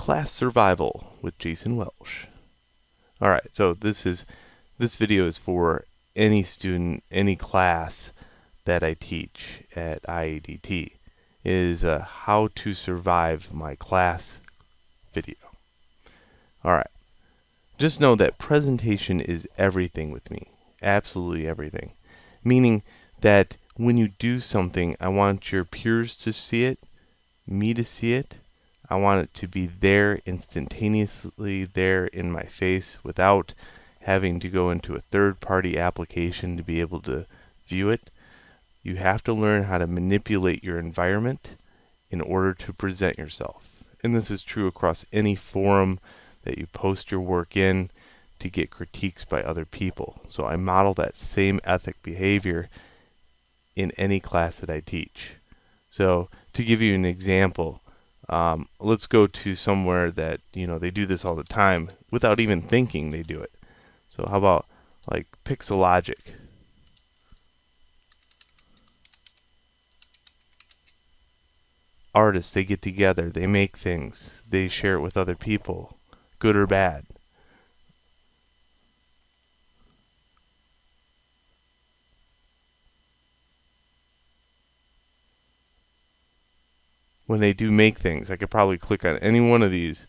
Class Survival with Jason Welsh. Alright, so this video is for any student, any class that I teach at IADT. It is a how to survive my class video. Alright, just know that presentation is everything with me. Absolutely everything. Meaning that when you do something, I want your peers to see it, me to see it. I want it to be there instantaneously, there in my face, without having to go into a third-party application to be able to view it. You have to learn how to manipulate your environment in order to present yourself. And this is true across any forum that you post your work in to get critiques by other people. So I model that same ethic behavior in any class that I teach. So to give you an example, let's go to somewhere that they do this all the time without even thinking they do it. So how about like Pixelogic? Artists, they get together, they make things, they share it with other people, good or bad. When they do make things, I could probably click on any one of these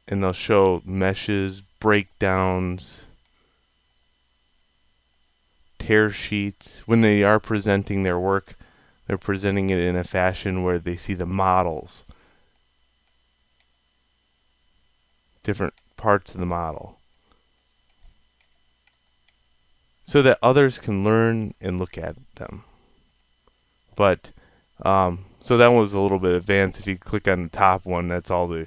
and they'll show meshes, breakdowns, tear sheets. When they are presenting their work, they're presenting it in a fashion where they see the models, different parts of the model, so that others can learn and look at them. But so that one was a little bit advanced. If you click on the top one, that's all the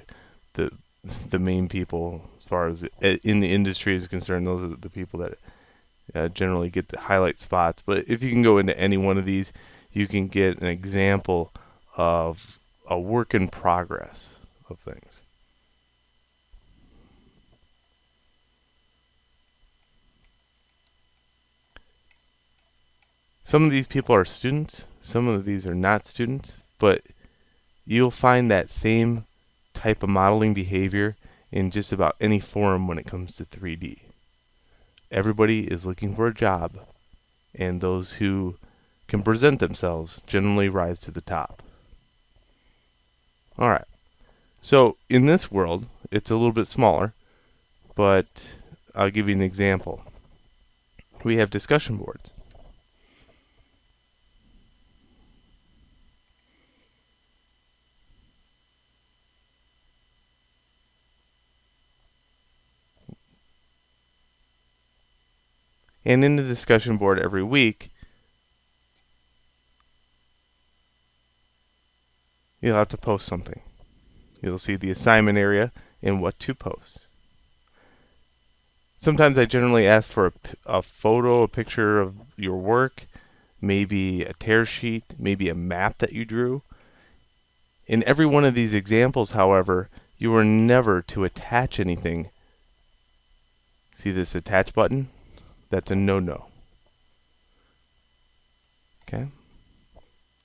main people as far as in the industry is concerned. Those are the people that generally get the highlight spots. But if you can go into any one of these, you can get an example of a work in progress of things. Some of these people are students, some of these are not students, but you'll find that same type of modeling behavior in just about any forum when it comes to 3D. Everybody is looking for a job, and those who can present themselves generally rise to the top. Alright, so in this world, it's a little bit smaller, but I'll give you an example. We have discussion boards. And in the discussion board every week, you'll have to post something. You'll see the assignment area and what to post. Sometimes I generally ask for a photo, a picture of your work, maybe a tear sheet, maybe a map that you drew. In every one of these examples, however, you are never to attach anything. See this attach button? That's a no-no. Okay.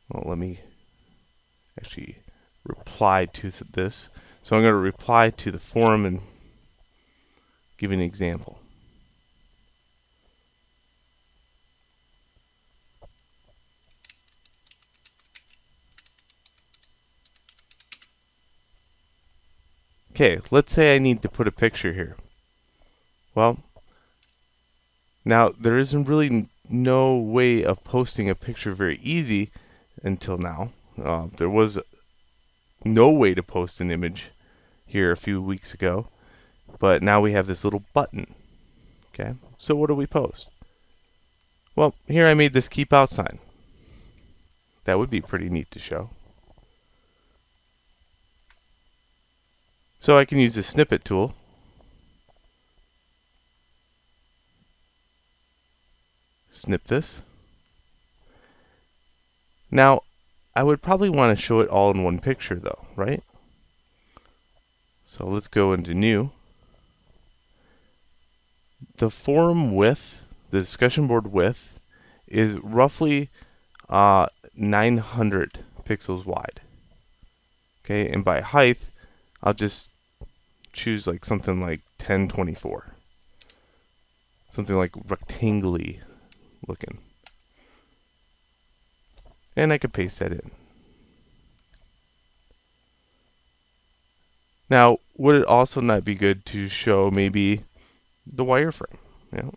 Well, let me actually reply to this. So I'm going to reply to the forum and give you an example. Okay, let's say I need to put a picture here. Well, now, there isn't really no way of posting a picture very easy until now. There was no way to post an image here a few weeks ago, but now we have this little button. Okay, so what do we post? Well, here I made this keep out sign. That would be pretty neat to show. So I can use the snippet tool. Snip this. Now, I would probably want to show it all in one picture though, right? So let's go into new. The forum width, the discussion board width, is roughly 900 pixels wide. Okay, and by height, I'll just choose like something like 1024. Something like rectangly looking. And I could paste that in. Now, would it also not be good to show maybe the wireframe? You know?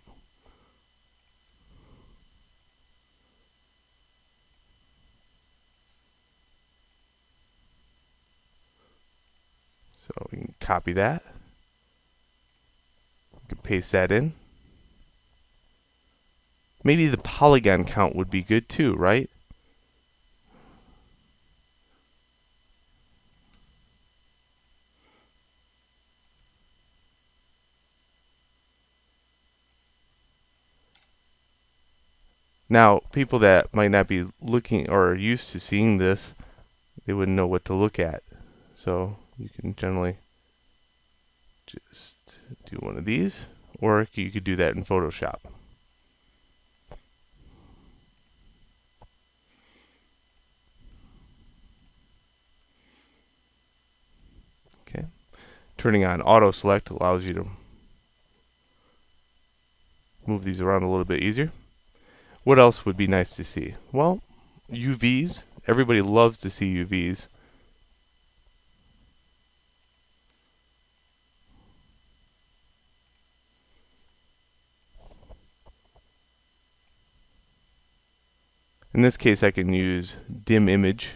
So we can copy that. We can paste that in. Maybe the polygon count would be good too, right? Now, people that might not be looking or are used to seeing this, they wouldn't know what to look at. So you can generally just do one of these, or you could do that in Photoshop. Okay. Turning on auto select allows you to move these around a little bit easier. What else would be nice to see? Well, UVs. Everybody loves to see UVs. In this case, I can use dim image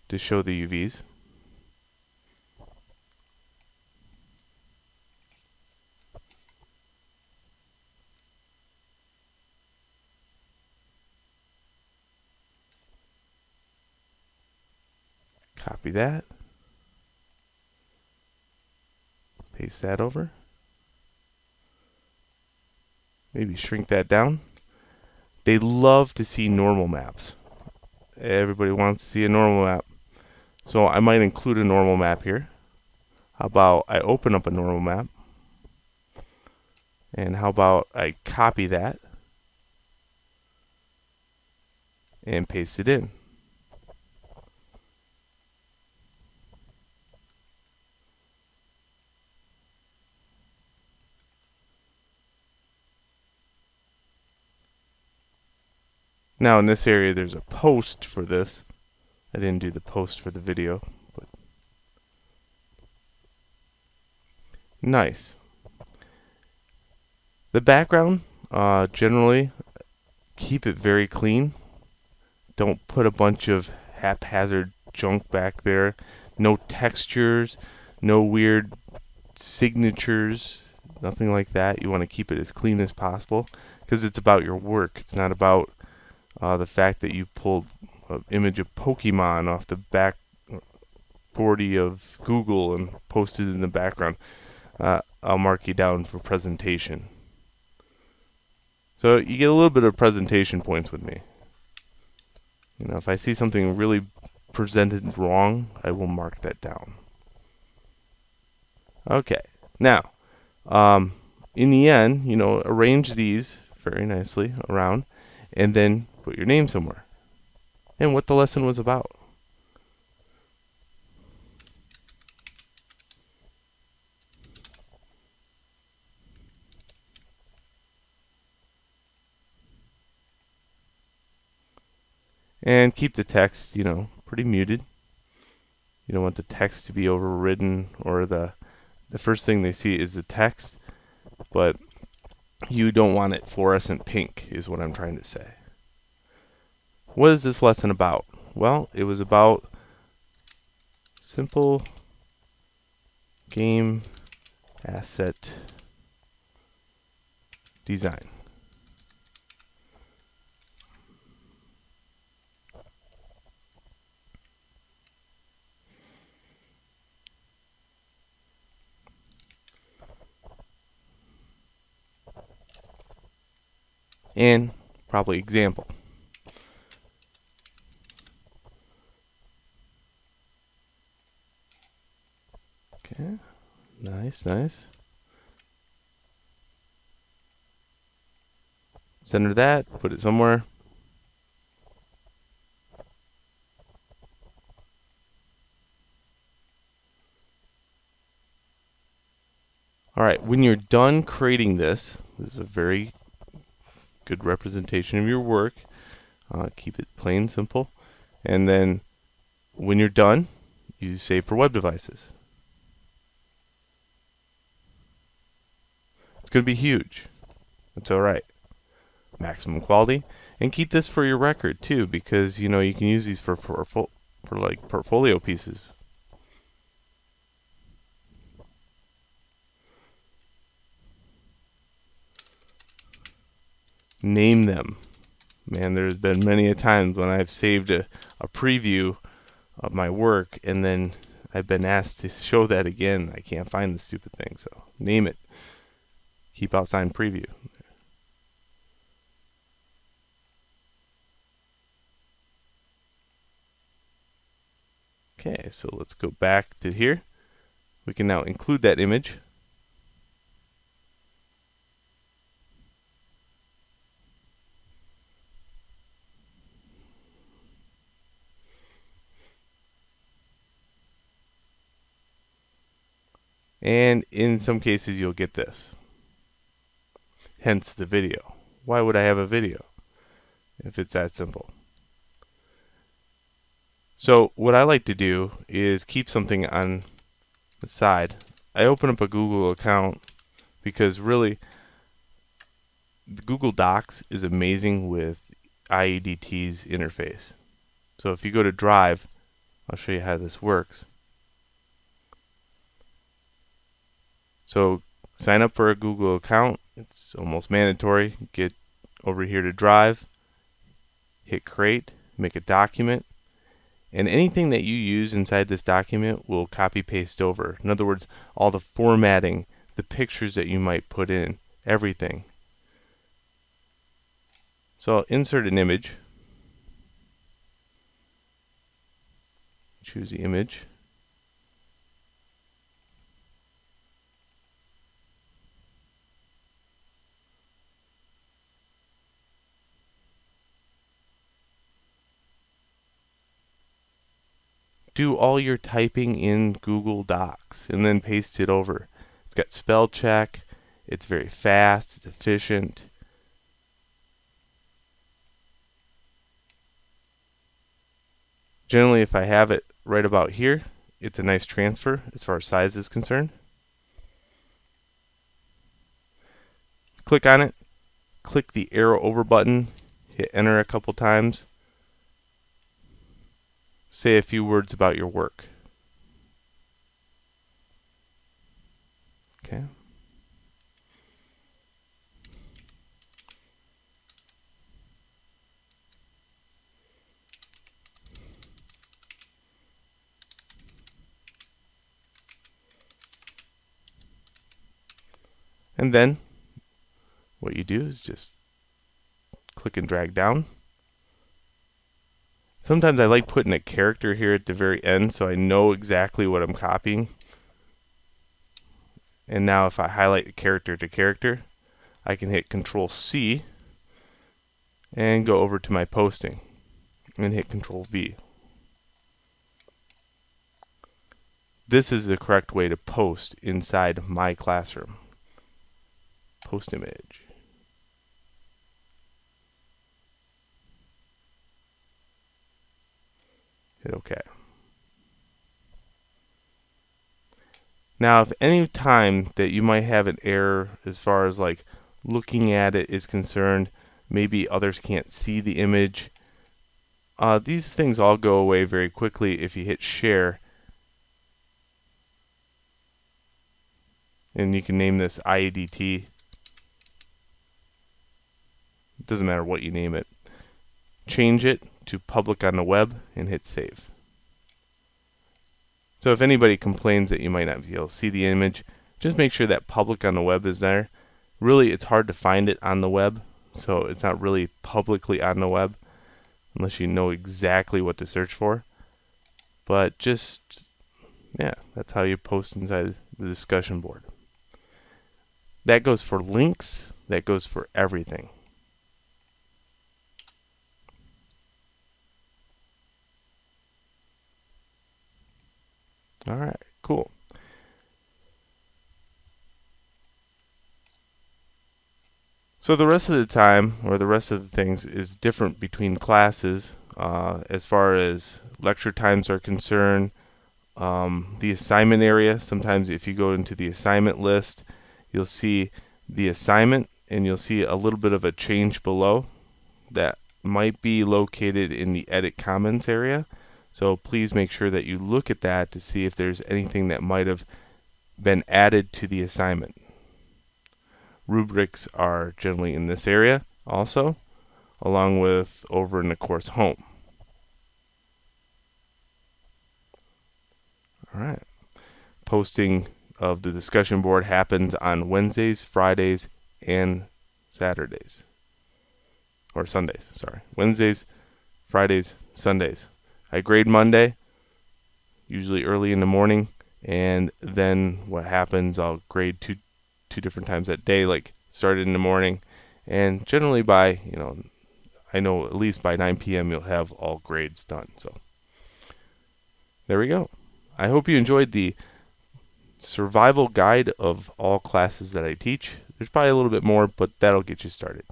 to show the UVs. Copy that. Paste that over. Maybe shrink that down. They love to see normal maps. Everybody wants to see a normal map. So I might include a normal map here. How about I open up a normal map? And how about I copy that and paste it in? Now in this area there's a post for this. I didn't do the post for the video, but nice. The background, generally keep it very clean. Don't put a bunch of haphazard junk back there. No textures, no weird signatures, nothing like that. You want to keep it as clean as possible because it's about your work. It's not about the fact that you pulled an image of Pokemon off the back body of Google and posted it in the background. I'll mark you down for presentation. So you get a little bit of presentation points with me. You know, if I see something really presented wrong, I will mark that down. Okay, now, in the end, you know, arrange these very nicely around, and then put your name somewhere, and what the lesson was about. And keep the text, you know, pretty muted. You don't want the text to be overridden, or the first thing they see is the text, but you don't want it fluorescent pink, is what I'm trying to say. What is this lesson about? Well, it was about simple game asset design. And probably example. Okay, nice, nice. Center that, put it somewhere. Alright, when you're done creating this is a very good representation of your work. Keep it plain simple. And then when you're done, you save for web devices. It's going to be huge. That's alright. Maximum quality. And keep this for your record too, because you can use these for like portfolio pieces. Name them. Man, there's been many a times when I've saved a preview of my work and then I've been asked to show that again. I can't find the stupid thing, so name it. Keep outside preview. Okay, so let's go back to here. We can now include that image. And in some cases you'll get this. Hence the video. Why would I have a video if it's that simple? So what I like to do is keep something on the side. I open up a Google account because really Google Docs is amazing with IEDT's interface. So if you go to Drive, I'll show you how this works. So sign up for a Google account. It's almost mandatory. Get over here to Drive, hit Create, make a document, and anything that you use inside this document will copy paste over. In other words, all the formatting, the pictures that you might put in, everything. So I'll insert an image. Choose the image. Do all your typing in Google Docs and then paste it over. It's got spell check. It's very fast. It's efficient. Generally, if I have it right about here, it's a nice transfer as far as size is concerned. Click on it. Click the arrow over button. Hit enter a couple times. Say a few words about your work. Okay. And then what you do is just click and drag down. Sometimes I like putting a character here at the very end so I know exactly what I'm copying. And now if I highlight character to character, I can hit Control C and go over to my posting and hit Control V. This is the correct way to post inside my classroom. Post image. Hit OK. Now, if any time that you might have an error as far as like looking at it is concerned, maybe others can't see the image, these things all go away very quickly if you hit share. And you can name this IEDT. It doesn't matter what you name it. Change it to public on the web and hit save. So if anybody complains that you might not be able to see the image, just make sure that public on the web is there. Really, it's hard to find it on the web, so it's not really publicly on the web unless you know exactly what to search for. But just, yeah, that's how you post inside the discussion board. That goes for links, that goes for everything. All right, cool. So the rest of the time, or the rest of the things, is different between classes as far as lecture times are concerned. The assignment area, sometimes if you go into the assignment list, you'll see the assignment and you'll see a little bit of a change below that might be located in the edit comments area. So please make sure that you look at that to see if there's anything that might have been added to the assignment. Rubrics are generally in this area also, along with over in the course home. All right. Posting of the discussion board happens on Wednesdays, Fridays, and Saturdays. Or Sundays, sorry. Wednesdays, Fridays, Sundays. I grade Monday, usually early in the morning, and then what happens, I'll grade two different times that day, like started in the morning, and generally by, I know at least by 9 p.m. you'll have all grades done. So there we go. I hope you enjoyed the survival guide of all classes that I teach. There's probably a little bit more, but that'll get you started.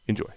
Enjoy.